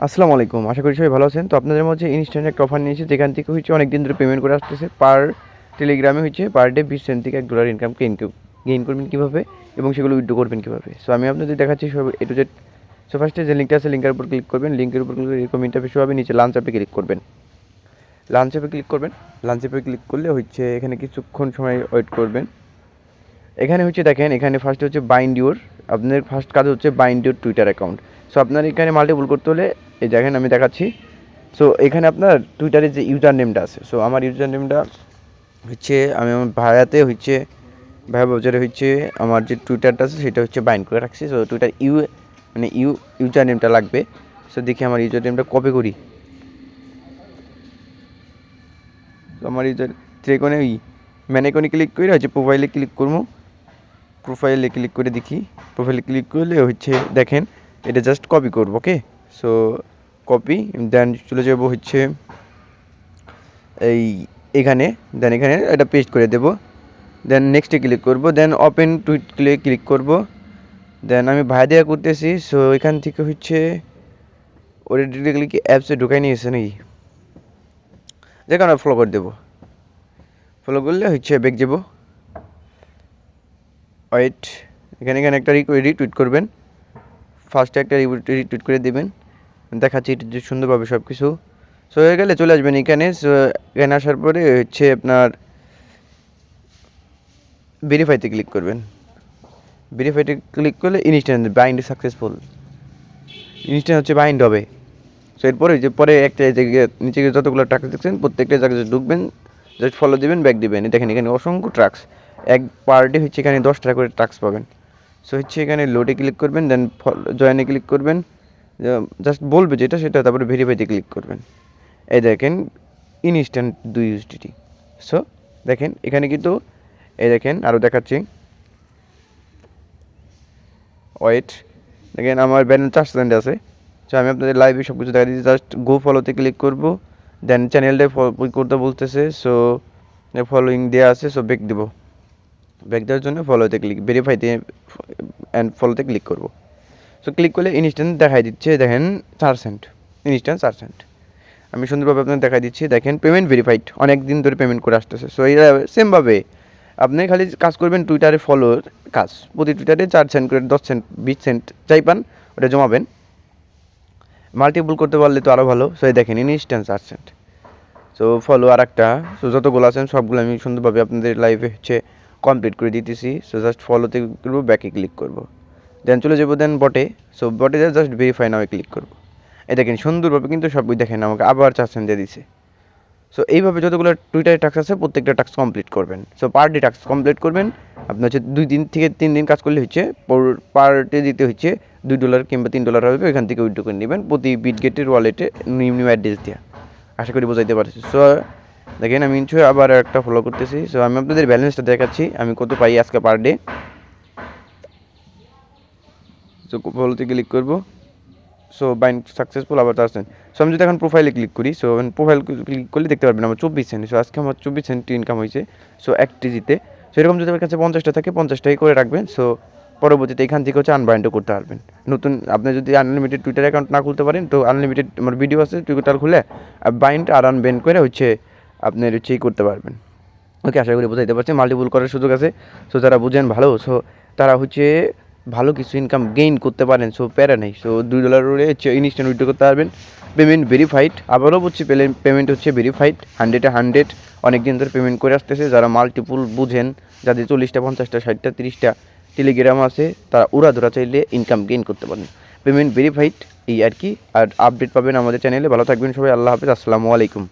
আসসালামু আলাইকুম। আশা করি সবাই ভালো আছেন। তো আপনাদের মাঝে ইনস্ট্যান্ট একটা অফার নিয়েছি, যেখান থেকে হচ্ছে অনেক দিন ধরে পেমেন্ট করে আসতেছে। টেলিগ্রামে হচ্ছে পার ডে 20 সেন্ট থেকে $1 ইনকাম গেইন করবেন কীভাবে এবং সেগুলো উইথড্র করবেন কীভাবে। সো আমি আপনাদের দেখাচ্ছি সব A to Z। সো ফার্স্টে যে লিঙ্কটা আছে, লিঙ্কের উপর ক্লিক করবেন। লিঙ্কের উপর ক্লিক করে এরকম ইন্টারফেস হবে। নিচে লাঞ্চ অ্যাপে ক্লিক করবেন। লাঞ্চ অ্যাপে ক্লিক করবেন। লাঞ্চ অ্যাপে ক্লিক করলে হচ্ছে এখানে কিছুক্ষণ সময় ওয়েট করবেন। এখানে হচ্ছে দেখেন, এখানে ফার্স্টে হচ্ছে বাইন্ড ইউর, আপনাদের ফার্স্ট কাজ হচ্ছে bind your Twitter account. So আপনার এখানে মাল্টিপল করতে হলে এই দেখেন আমি দেখাচ্ছি। সো এখানে আপনার টুইটারের যে ইউজার নেমটা আছে, সো আমার ইউজার নেমটা হচ্ছে আমি আমার ভায়াতে হচ্ছে ভায়া বাজারে হচ্ছে আমার যে টুইটারটা আছে সেটা হচ্ছে বাইন্ড করে রাখছি। সো টুইটার ইউজার নেমটা লাগবে। সো দেখি আমার ইউজার নেমটা কপি করি। তো আমার ইউজার ত্রিকোণে ম্যানেকনে ক্লিক করে হচ্ছে প্রোফাইলে ক্লিক করবো। প্রোফাইলে ক্লিক করে দেখি, প্রোফাইলে ক্লিক করলে হচ্ছে দেখেন এটা জাস্ট কপি করবো। ওকে, সো কপি, দেন চলে যাব হচ্ছে এখানে, দেন এখানে এটা পেস্ট করে দেবো। দেন নেক্সটে ক্লিক করব, দেন ওপেন টুইট ক্লিক করব। দেন আমি ভাই দেওয়া করতেছি। সো এখান থেকে হচ্ছে ওটা ডিরেক্টলি কি অ্যাপসে ঢুকাই নিয়েছে নাকি, দেখুন আমরা ফলো করে দেবো। ফলো করলে হচ্ছে ব্যাক যাব। ওয়েট, এখানে একটা রিটুইট করবেন। ফার্স্টে একটা রিটুইট করে দেবেন। দেখাচ্ছি এটা যে সুন্দরভাবে সব কিছু। সো হয়ে গেলে চলে আসবেন এখানে। সো এখানে আসার পরে হচ্ছে আপনার ভেরিফাইতে ক্লিক করবেন। ভেরিফাইতে ক্লিক করলে ইনস্ট্যান্ট বাইন্ড সাকসেসফুল, ইনস্ট্যান্ট হচ্ছে বাইন্ড হবে। সো এরপরে যে পরে একটা জায়গায় নিচে যতগুলো ট্রাক্স দেখছেন প্রত্যেকটা জায়গায় ঢুকবেন, জাস্ট ফলো দিবেন, ব্যাক দিবেন। দেখেন এখানে অসংখ্য ট্রাক্স, এক পার ডে হচ্ছে এখানে 10টা করে ট্রাক্স পাবেন। সো হচ্ছে এখানে লোডে ক্লিক করবেন, দেন জয়েনে ক্লিক করবেন। জাস্ট বলবে যেটা সেটা, তারপরে ভেরিফাইতে ক্লিক করবেন। এই দেখেন ইনস্ট্যান্ট 2 USDT। সো দেখেন এখানে কিন্তু এই দেখেন আরও দেখাচ্ছি। ওয়েট, দেখেন আমার ব্যালেন্স 4 সেন্ট আছে। সো আমি আপনাদের লাইভে সব কিছু দেখা দিচ্ছি। জাস্ট গো ফলোতে ক্লিক করবো, দেন চ্যানেলটা ফলো করতে বলতেছে। সো ফলোইং দেওয়া আছে, সো ব্যাক দেবো। ব্যাক দেওয়ার জন্য ফলোতে ভেরিফাইতে অ্যান্ড ফলোতে ক্লিক করবো। সো ক্লিক করলে ইনস্ট্যান্ট দেখাই দিচ্ছে, দেখেন 4 সেন্ট, ইনস্ট্যান্ট 4 সেন্ট। আমি সুন্দরভাবে আপনাদের দেখাই দিচ্ছি। দেখেন পেমেন্ট ভেরিফাইড, অনেক দিন ধরে পেমেন্ট করে আসতেছে। সো এই সেমভাবে আপনি খালি কাজ করবেন টুইটারে ফলোর কাজ, প্রতি টুইটারে 4 সেন্ট করে 10 সেন্ট 20 সেন্ট যাই পান ওটা জমাবেন। মাল্টিপল করতে পারলে তো আরও ভালো। সো এই দেখেন ইনস্ট্যান্ট 4 সেন্ট। সো ফলো আর একটা, সো যতগুলো আছেন সবগুলো আমি সুন্দরভাবে আপনাদের লাইভে হচ্ছে কমপ্লিট করে দিতেছি। সো জাস্ট ফলোতে করবো, ব্যাকে ক্লিক করবো, দেন চলে যাবো দেন বটে। সো বটে জাস্ট ভেরিফাই নামে ক্লিক করবো। এই দেখেন সুন্দরভাবে কিন্তু সবই দেখেন আমাকে আবার 4 সেন্ট দিয়ে দিছে। সো এইভাবে যতগুলো টুইটারে টাস্ক আছে প্রত্যেকটা টাস্ক কমপ্লিট করবেন। So per day task complete করবেন। আপনার হচ্ছে 2 দিন থেকে 3 দিন কাজ করলে হচ্ছে পার ডে দিতে হচ্ছে $2 কিংবা $3 হবে। ওইখান থেকে উইথড্র করে নেবেন প্রতি বিটগেটের ওয়ালেটে নিউ অ্যাড্রেস দেওয়া। আশা করি বোঝাইতে পারছি। সো দেখেন আমি আবার একটা ফলো করতেছি। সো আমি আপনাদের ব্যালেন্সটা দেখাচ্ছি আমি কত পাই আজকে পার ডে। সো ফলোতে ক্লিক করবো। সো বাইন্ড সাকসেসফুল, আবার 4 সেন্ট। সো আমি যদি এখন প্রোফাইলে ক্লিক করি, সো প্রোফাইল ক্লিক করলে দেখতে পারবেন আমার 24 সেন্ট। সো আজকে আমার 24 সেন্ট ইনকাম হয়েছে। সো 1 কেজিতে। সো এরকম যদি আমার কাছে 50টা থাকে 50টাই করে রাখবেন। সো পরবর্তীতে এখান থেকে হচ্ছে আনবাইন্ডও করতে পারবেন। নতুন আপনি যদি আনলিমিটেড টুইটার অ্যাকাউন্ট না খুলতে পারেন, তো আনলিমিটেড আমার ভিডিও আছে টুইটার খুলে বাইন্ড আর আনবাইন্ড করে হচ্ছে আপনার হচ্ছে করতে পারবেন। ওকে, আশা করি বোঝাইতে পারছি। মাল্টিপল করার সুযোগ আছে। সো যারা বুঝেন ভালো, সো তারা হচ্ছে ভালো কিছু ইনকাম গেইন করতে পারেন। সো প্যারা নেই। সো $2 হচ্ছে ইনস্ট্যান্ট উইথড্র করতে পারবেন। পেমেন্ট ভেরিফাইড, আবারও বলছি পেমেন্ট হচ্ছে ভেরিফাইড, 100-এ 100। অনেক দিন ধরে পেমেন্ট করে আসতেছে। যারা মাল্টিপল বুঝেন, যাদের 40টা 50টা 60টা 30টা টেলিগ্রাম আছে, তারা উড়াধুরা চাইলে ইনকাম গেইন করতে পারেন। পেমেন্ট ভেরিফাইড এই আর কি। আর আপডেট পাবেন আমাদের চ্যানেলে। ভালো থাকবেন সবাই, আল্লাহ হাফেজ, আসসালামু আলাইকুম।